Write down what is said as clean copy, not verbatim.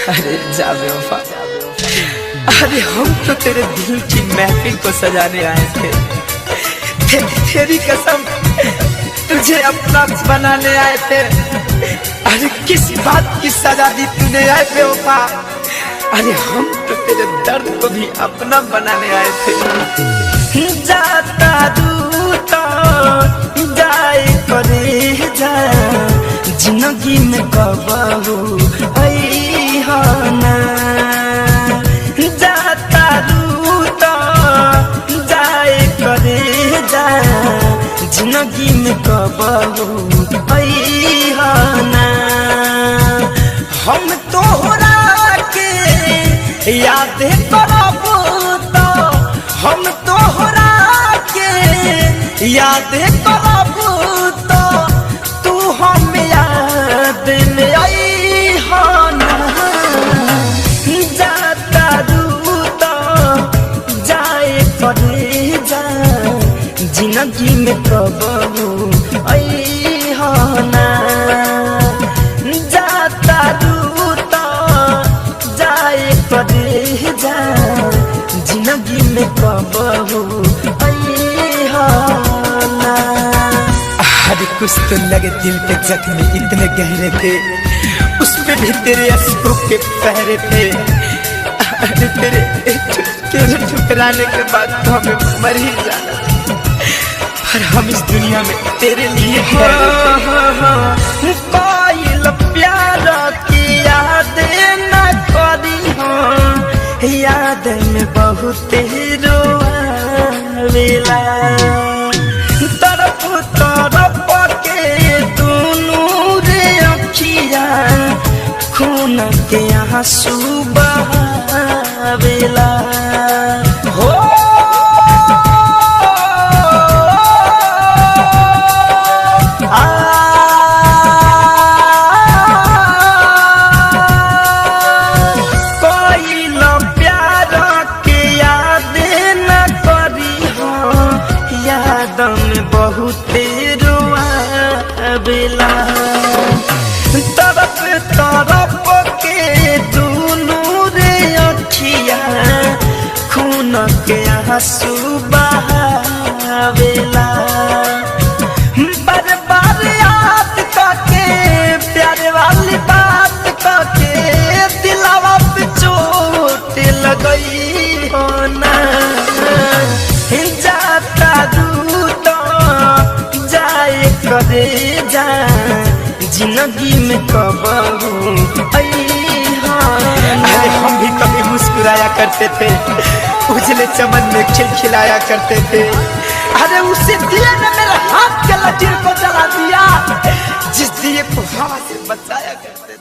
अरे जा बेवफा, अरे हम तो तेरे दिल की महफिल को सजाने आए थे। तेरी कसम तुझे अपना बनाने आए थे। अरे किस बात की सजा दी तूने आए बेवफा। अरे हम तो तेरे दर्द को भी अपना बनाने आए थे। जाता दूता जाए करे जा जिंदगी में कबहू ना। जाता दूता जाए करे जा जिंदगी में कबहू ना। हम तोहरा के याद करब तो हम तोहरा के याद करब तो तू हम याद में आई हो ना। जाता दूता जाए करे जा जिंदगी में कबहू आई हो ना। जाता दूता जाए करे जा जिंदगी में कबहू आई हो ना। अरे कुछ तो लगे दिल पे जख्म इतने गहरे थे, उसमें भी तेरे अश्कों के पहरे थे। अरे तेरे ठुकराने के बाद तो हमें मर ही जाना, पर हम इस दुनिया में तेरे लिए कोई प्यार की याद न करी हो। याद में बहुत रोवेला तरफ तरफ के दोनों रे अखिया खून के आंसू बहावेला हो। बहुत रोवेला तरफ तरफ के दोनों रे अखिया खून के आंसू बहावेला। बार बार याद करके प्यार वाली बात करके दिलवा पे चोट लगई हो ना। जाता दूता जाए करे जा जिंदगी में कबहू आई हो ना। अरे हम भी कभी मुस्कुराया करते थे, उजले चमन में खिलखिलाया करते थे। अरे उसी दिए ने मेरे हाथ के लकीर को जला दिया जिस दिए को हवा से बचाया करते।